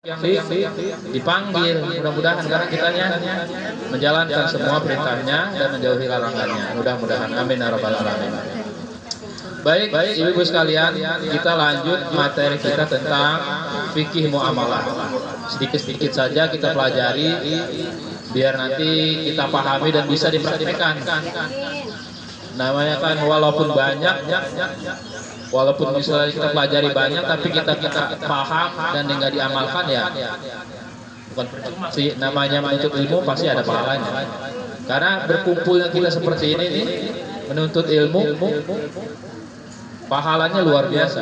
yang dipanggil, mudah-mudahan karena kitanya menjalankan semua perintahnya dan menjauhi larangannya. Mudah-mudahan, amin ya rabbal alamin. Baik, ibu-ibu sekalian, kita lanjut materi kita tentang fikih muamalah. Sedikit-sedikit saja kita pelajari biar nanti kita pahami dan bisa dipraktikkan. Namanya kan walaupun banyak, walaupun misalnya kita pelajari banyak, tapi kita paham dan nggak diamalkan ya bukan percuma sih. Namanya menuntut ilmu pasti ada pahalanya. Karena berkumpulnya kita seperti ini nih, menuntut ilmu, pahalanya luar biasa.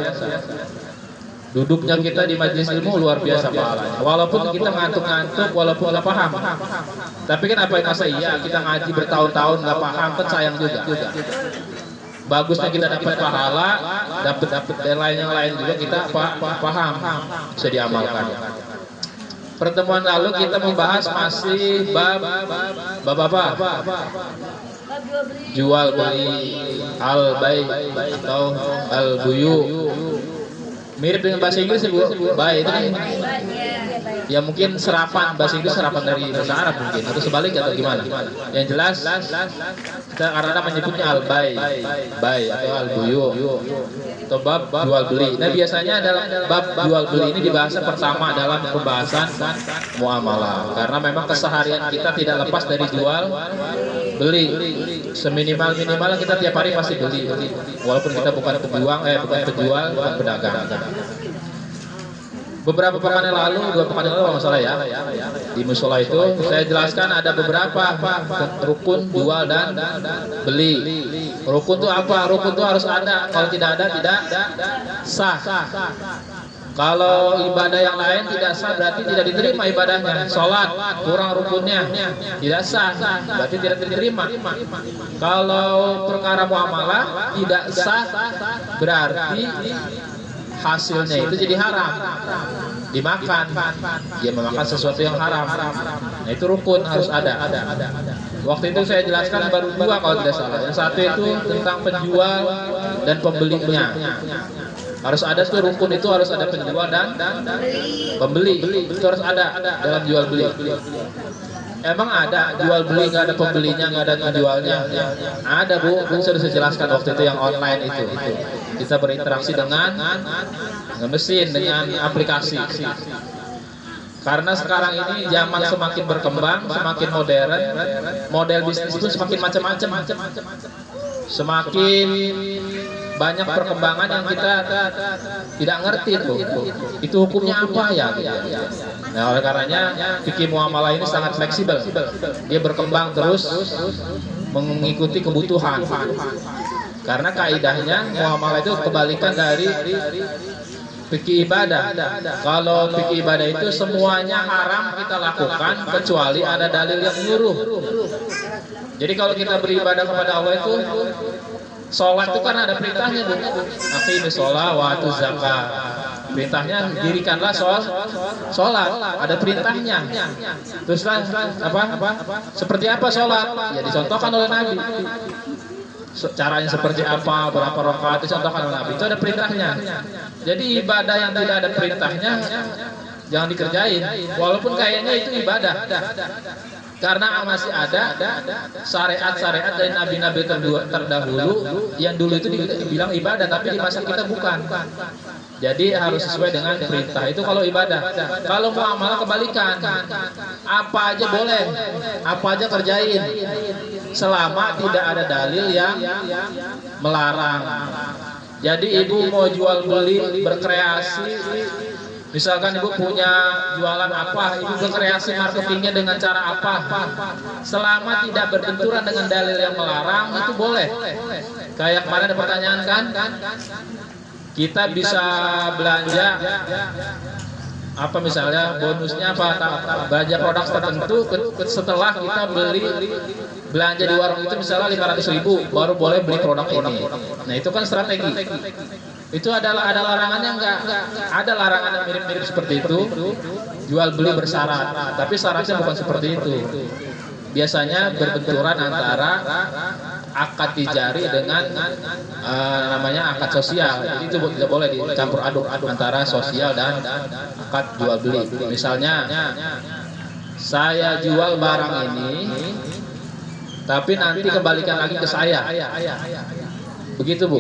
Duduknya kita di majelis ilmu luar biasa pahalanya. Walaupun kita ngantuk-ngantuk, walaupun nggak paham. Tapi kan apa yang masa iya kita ngaji bertahun-tahun nggak paham, kan sayang juga. Bagusnya kita dapat pahala, dapat yang lain juga kita paham, bisa diamalkan. Pertemuan lalu kita membahas masih bab apa? Jual beli, al-bai atau al-buyu. Mirip dengan bahasa Inggris ya Bu, bai itu kan ya mungkin serapan, bahasa Inggris serapan dari bahasa Arab mungkin, atau sebaliknya atau gimana. Yang jelas kita karena menyebutnya al-bai, bai atau al-buyu atau bab jual beli. Nah biasanya dalam bab jual beli ini dibahas pertama dalam pembahasan muamalah, karena memang keseharian kita tidak lepas dari jual beli. Seminimal kita tiap hari pasti beli, walaupun kita bukan penjual, bukan pedagang. Beberapa pekan yang lalu, 2 pekan yang lalu kalau nggak salah ya, di musola itu saya jelaskan ada beberapa rukun jual dan beli. Rukun itu apa? Rukun itu harus ada. Kalau tidak ada tidak sah. Kalau ibadah yang lain tidak sah berarti tidak diterima ibadahnya. Sholat kurang rukunnya tidak sah, berarti tidak diterima. Kalau perkara muamalah tidak sah berarti hasilnya itu jadi haram, dimakan. Dia memakan sesuatu yang haram. Nah itu rukun harus ada. Waktu itu saya jelaskan baru 2 kalau tidak salah. Yang satu itu tentang penjual dan pembelinya. Harus ada tuh rukun, itu harus ada penjual dan pembeli. Itu harus ada dalam jual beli. Emang ada jual beli nggak ada pembelinya, nggak ada penjualnya? Ada Bu, sudah saya jelaskan waktu itu yang online itu. Kita berinteraksi dengan mesin, dengan aplikasi. Karena sekarang ini zaman semakin berkembang, semakin modern, model bisnis pun semakin macam-macam. Semakin banyak perkembangan yang kita tidak ngerti tuh. Itu hukumnya apa ya? Nah, oleh karenanya fikih muamalah ini sangat fleksibel. Dia berkembang terus mengikuti kebutuhan. Karena kaidahnya muamalah itu kebalikan dari fikih ibadah. Kalau fikih ibadah itu semuanya haram kita lakukan kecuali ada dalil yang menyuruh. Jadi kalau kita beribadah kepada Allah itu, sholat itu kan ada perintahnya Bu. Aqimi sholat wa atu zakat. Perintahnya dirikanlah sholat, ada perintahnya. Terus apa? Seperti apa sholat? Ya dicontohkan oleh Nabi. Caranya seperti apa, berapa rakaat dicontohkan oleh Nabi. Itu ada perintahnya. Jadi ibadah yang tidak ada perintahnya jangan dikerjain. Walaupun kayaknya itu ibadah. Karena masih ada syariat-syariat dari nabi-nabi terdahulu yang dulu itu dibilang ibadah, tapi di masa kita bukan. Jadi harus sesuai dengan perintah. Itu kalau ibadah. Kalau muamalah kebalikan. Apa aja boleh, apa aja kerjain, selama tidak ada dalil yang melarang. Jadi ibu mau jual beli, berkreasi. Misalkan ibu punya jualan apa, ibu berkreasi marketingnya dengan cara apa, selama tidak berbenturan dengan dalil yang melarang, itu boleh. Kayak kemarin ada pertanyaan kan, kita bisa belanja apa misalnya bonusnya apa, belanja produk tertentu setelah kita belanja di warung itu misalnya 500.000 baru boleh beli produk ini. Nah itu kan strategi. Itu ada larangannya enggak? Ada larangan yang mirip-mirip seperti itu, jual beli bersyarat, tapi syaratnya bukan seperti itu. Biasanya berbenturan antara akad tijari dengan namanya akad sosial. Jadi itu tidak boleh dicampur aduk antara sosial dan akad jual beli. Misalnya saya jual barang ini tapi nanti kembalikan lagi ke saya. Begitu Bu?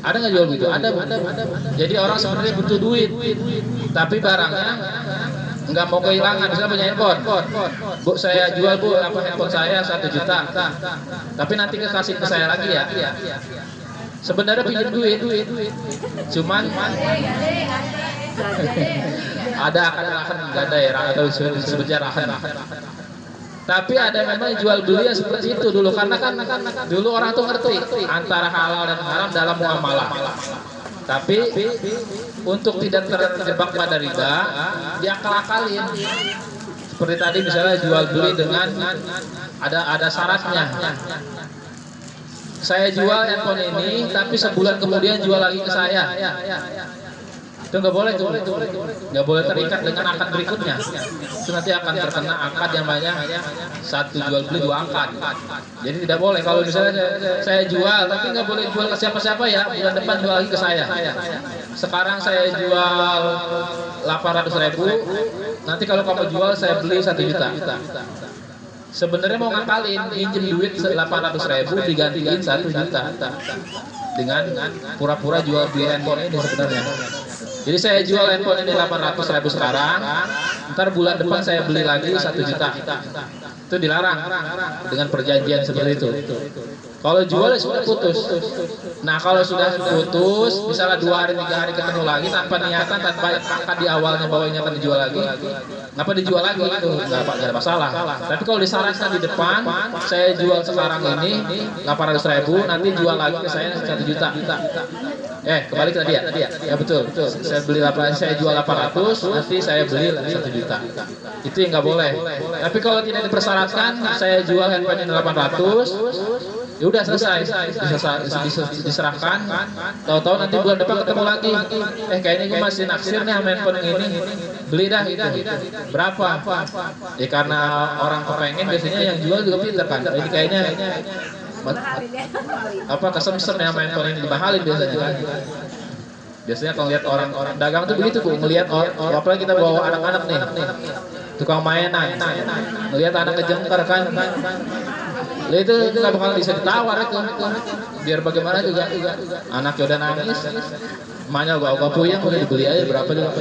Ada nggak jual gitu? Ada Bu. Jadi orang sebenarnya butuh duit, tapi barangnya nggak mau kehilangan. Misalnya punya handphone, Bu saya jual Bu handphone saya 1 juta, tapi nanti kasih ke saya lagi ya. Sebenarnya pinjam duit, cuman ada akan daerah atau disebutnya rahan. Tapi ada memang jual beli yang seperti itu dulu, karena kan dulu orang tuh ngerti antara halal dan haram dalam muamalah. Tapi untuk tidak terjebak pada riba, diakal-akalin. Seperti tadi misalnya jual beli dengan ada syaratnya. Saya jual handphone ini, tapi sebulan kemudian jual lagi ke saya. Itu nggak boleh tuh, nggak boleh terikat dengan akad berikutnya. Itu nanti akan terkena akad yang banyak, satu jual beli 2 akad. Jadi tidak boleh kalau misalnya saya jual, tapi nggak boleh jual ke siapa-siapa ya. Bulan depan jual lagi ke saya. Sekarang saya jual 800.000, nanti kalau kamu jual saya beli 1 juta. Sebenarnya mau ngakalin, pinjem duit 800.000 digantiin 1 juta dengan pura-pura jual beli handphone ini sebenarnya. Jadi saya jual handphone ini 800.000 sekarang, ntar bulan depan saya beli lagi 1 juta. Itu dilarang dengan perjanjian seperti itu. Kalau jual ya sudah putus. Nah kalau sudah putus, misalnya 2 hari 3 hari ketemu lagi tanpa niatan, tanpa akad di awalnya bahwa ini akan dijual lagi, ngapa dijual lagi itu nggak ada masalah. Tapi kalau disyaratkan di depan, saya jual sekarang ini 800.000, nanti jual lagi ke saya 1 juta. Kembali ke tadi ya. Ya betul. Saya beli saya jual 800, nanti saya beli 1 juta. Itu yang nggak boleh. Tapi kalau tidak dipersyaratkan, saya jual handphone ini 800. Ya udah selesai, diserahkan. Tahu-tahu nanti bulan depan ketemu lagi. Kayaknya gue masih naksir nih sama handphone ini. Beli dah itu. Berapa? Ya karena orang kepengen biasanya yang jual juga pintar kan. Jadi kayaknya kesemsem ya sama handphone ini dimahalin biasanya kan. Biasanya kalau lihat orang dagang tuh begitu Bu, ngelihat apalagi kita bawa anak-anak nih, tukang mainan, ngelihat anak kejengkar kan. Itu nggak bakal bisa ditawar itu. Biar bagaimana juga anaknya udah nangis, emaknya gak puyeng, udah dibeli aja berapa juga.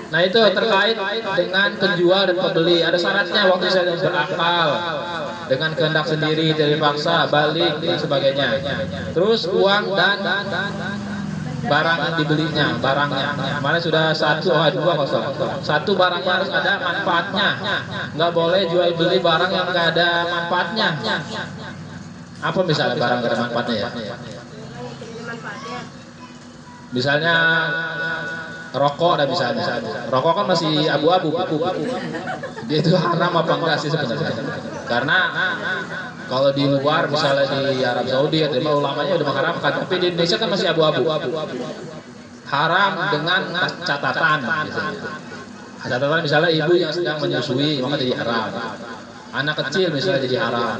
Nah itu terkait dengan penjual dan pembeli. Ada syaratnya waktu saya berakal, dengan kehendak sendiri, tidak dipaksa, balik dan sebagainya. Terus uang dan barang yang dibelinya, barangnya. Mana sudah 1, 2 kosong. 1 barangnya harus ada manfaatnya. Nggak boleh jual beli barang yang nggak ada manfaatnya. Apa misalnya barang nggak ada manfaatnya ya? Misalnya rokok ada misalnya. Rokok kan masih abu-abu. Dia itu haram apa enggak sih sebenarnya? Karena kalau di luar misalnya di Arab Saudi atau ulamanya udah mengharamkan, tapi di Indonesia kan masih abu-abu. Haram dengan catatan misalnya. Catatan misalnya ibu yang sedang menyusui maka jadi haram. Anak kecil misalnya jadi haram.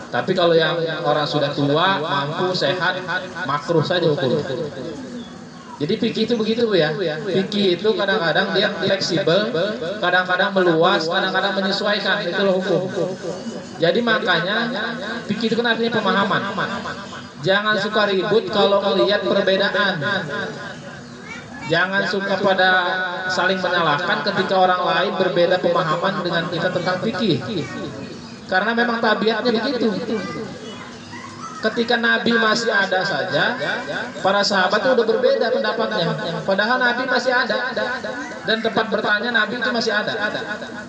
Tapi kalau yang orang sudah tua, mampu, sehat, makruh saja hukum. Jadi fikih itu begitu Bu ya. Fikih itu kadang-kadang dia fleksibel, kadang-kadang meluas, kadang-kadang menyesuaikan. Itulah hukum. Jadi makanya fikih itu kan artinya pemahaman. Jangan suka ribut kalau melihat perbedaan. Jangan suka pada saling menyalahkan ketika orang lain berbeda pemahaman dengan kita tentang fikih. Karena memang tabiatnya begitu. Ketika Nabi masih ada saja, para sahabat itu udah berbeda pendapatnya. Padahal Nabi masih ada, dan tempat bertanya Nabi itu masih ada.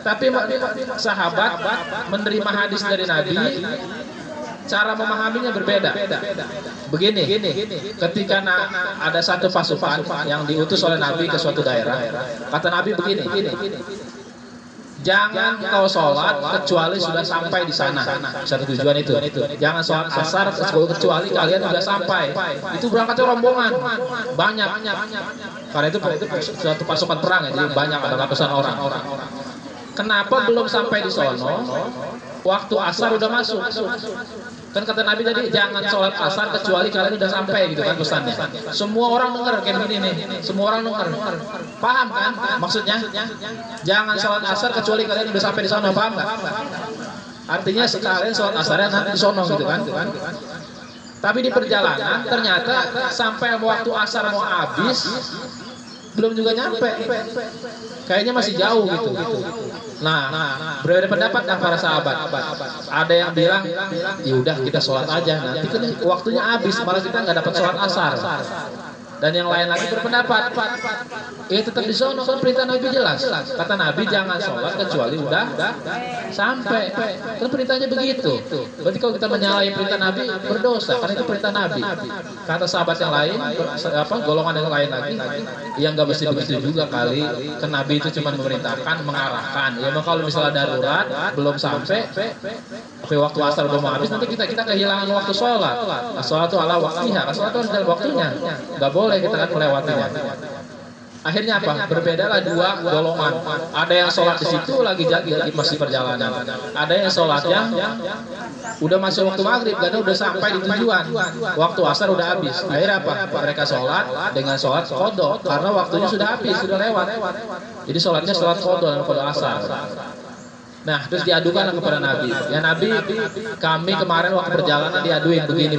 Tapi sahabat menerima hadis dari Nabi, cara memahaminya berbeda. Begini, ketika ada satu pasukan yang diutus oleh Nabi ke suatu daerah, kata Nabi begini, jangan kau sholat kecuali sudah sampai di sana. Satu tujuan itu. Jangan sholat asar kecuali kalian sudah sampai. Itu berangkatnya rombongan banyak. Karena itu suatu pasukan perang ya, jadi banyak, ada ratusan orang. Kenapa belum sampai di sono? Waktu asar udah masuk. Kan kata Nabi tadi, jangan sholat asar kecuali kalian udah sampai gitu kan pesannya. Semua orang dengar kayak begini nih, semua orang dengar. Paham kan maksudnya? Jangan sholat asar kecuali kalian udah sampai di sana, paham nggak? Artinya sekalian sholat asarnya nanti di sono gitu kan. Tapi di perjalanan ternyata sampai waktu asar mau habis belum juga nyampe. Kayaknya masih jauh gitu. Nah, berbeda pendapat para sahabat. Ada yang bilang, ya udah kita sholat aja. Nanti kan waktunya habis, malah kita nggak dapat sholat asar. Dan yang lain lagi berpendapat, ya tetap di sono kan perintah Nabi jelas. Kata Nabi jangan sholat kecuali udah sampai. Kan perintahnya begitu. Berarti kalau kita menyalahi perintah Nabi berdosa, karena itu perintah Nabi. Kata sahabat yang lain, golongan yang lain lagi, yang nggak mesti begitu juga kali. Kan Nabi itu cuma memerintahkan, mengarahkan. Ya kalau misalnya darurat belum sampai, oke waktu asar udah mau habis, nanti kita kehilangan waktu sholat. Sholat itu ala waktinya, sholat itu harus dalam waktunya. Nggak boleh kita kan melewatinya. Akhirnya apa? Berbedalah dua golongan. Ada yang sholat di situ lagi masih perjalanan. Ada yang sholatnya udah masuk waktu maghrib karena udah sampai di tujuan. Waktu asar udah habis. Akhirnya apa? Mereka sholat dengan sholat qadha karena waktunya sudah habis, sudah lewat. Jadi sholatnya sholat qadha dan qadha asar. Nah, terus diadukan kepada Nabi. Ya Nabi, kami kemarin waktu perjalanan diaduin begini.